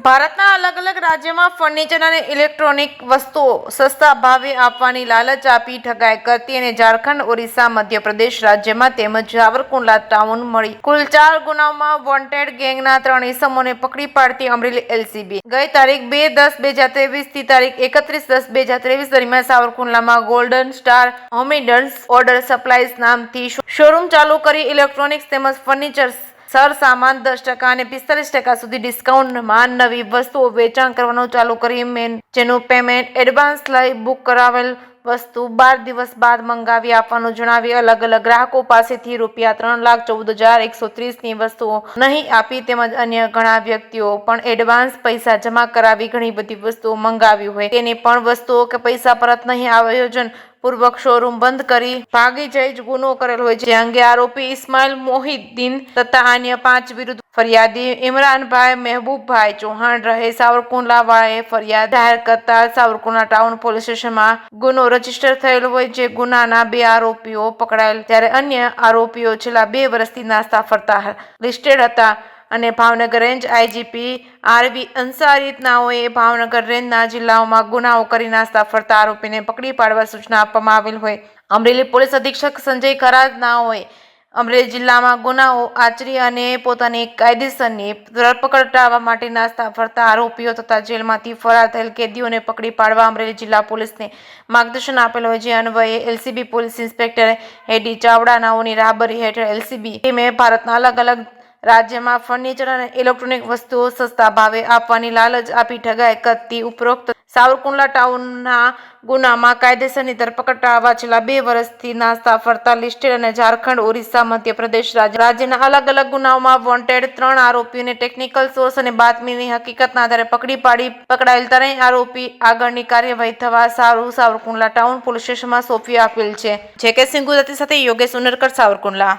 ભારતના અલગ અલગ રાજ્યોમાં ફર્નિચર અને ઇલેક્ટ્રોનિક વસ્તુઓ સસ્તા ભાવે આપવાની લાલચ આપી ઠગાઈ કરતી અને ઝારખંડ, ઓરિસ્સા, મધ્યપ્રદેશ રાજ્યમાં તેમજ સાવરકુંડલા ટાઉન મળી કુલ 4 ગુનાઓમાં વોન્ટેડ ગેંગના 3 ઇસમોને પકડી પાડતી અમરેલી એલસીબી ગઈ તારીખ 2/10/2023 થી તારીખ 31/10/2023 દરમિયાન સાવરકુંડલામાં ગોલ્ડન સ્ટાર હોમિડન્સ ઓર્ડર સપ્લાઈઝ નામથી શોરૂમ ચાલુ કરી ઇલેક્ટ્રોનિક્સ તેમજ ફર્નિચર સરસામાન 10% અને 45% સુધી ડિસ્કાઉન્ટમાં નવી વસ્તુઓ વેચાણ કરવાનું ચાલુ કરી જેનું પેમેન્ટ એડવાન્સ લઈ બુક કરાવેલ વસ્તુ 12 દિવસ બાદ મંગાવી આપવાનું જણાવી અલગ અલગ ગ્રાહકો પાસેથી ₹3,14,130ની વસ્તુઓ નહીં આપી તેમજ અન્ય ઘણા વ્યક્તિઓ પણ એડવાન્સ પૈસા જમા કરાવી ઘણી બધી વસ્તુઓ મંગાવી હોય તેની પણ વસ્તુઓ કે પૈસા પરત નહીં આયોજન પૂર્વક શોરૂમ બંધ કરી ભાગી જઈ ગુનો કરેલ હોય છે. જે અંગે આરોપી ઇસ્માઇલ મોહિદ્દીન તથા અન્ય 5 વિરુદ્ધ ફરિયાદી ઇમરાનભાઈ મહેબૂબભાઈ ચૌહાણ રહે સાવરકુંડલા વાળાએ ફરિયાદ દાયર કરતા સાવરકુંડલા ટાઉન પોલીસ સ્ટેશનમાં ગુનો રજીસ્ટર થયેલ હોય. જે ગુનાના 2 આરોપીઓ પકડાયેલ ત્યારે અન્ય આરોપીઓ છેલ્લા 2 વર્ષથી નાસ્તા ફરતા લિસ્ટેડ હતા અને Bhavnagar range IGP RV Ansari નાઓએ ભાવનગર રેન્જના જિલ્લાઓમાં ગુનાઓ કરી નાસ્તા ફરતા આરોપીને પકડી પાડવા સૂચના આપવામાં આવેલ હોય. અમરેલી પોલીસ અધિક્ષક સંજય ખરાજ નાઓએ અમરેલી જિલ્લામાં ગુનાઓ આચરી અને પોતાની કાયદેસરની ધરપકડ ટાળવા માટે નાસ્તા ફરતા આરોપીઓ તથા જેલમાંથી ફરાર થયેલ કેદીઓને પકડી પાડવા અમરેલી જિલ્લા પોલીસને માર્ગદર્શન આપેલ હોય. જે અન્વયે એલસીબી પોલીસ ઇન્સ્પેક્ટર એડી ચાવડા નાઓની રાહબરી હેઠળ એલસીબી ટીમે ભારતના અલગ અલગ રાજ્યમાં ફર્નિચર અને ઇલેક્ટ્રોનિક વસ્તુઓ સસ્તા ભાવે આપવાની લાલચ આપી ઠગાઈ કરતી ઉપરોક્ત સાવરકુંડલા ટાઉનના ગુનામાં કાયદેસરની ધરપકડ ટાળવા છેલ્લા 2 વર્ષથી નાસ્તા ફરતા લિસ્ટેડ અને ઝારખંડ, ઓરિસ્સા, મધ્યપ્રદેશ રાજ્યના અલગ અલગ ગુનાઓમાં વોન્ટેડ 3 આરોપીઓને ટેકનિકલ સોર્સ અને બાતમીની હકીકતના આધારે પકડાયેલ 3 આરોપી આગળની કાર્યવાહી થવા સાવરકુંડલા ટાઉન પોલીસ સ્ટેશનમાં સોંપી આપેલ છે. જે કે સિંહ ગુજરાતી સાથે યોગેશ ઉનરકર, સાવરકુંડલા.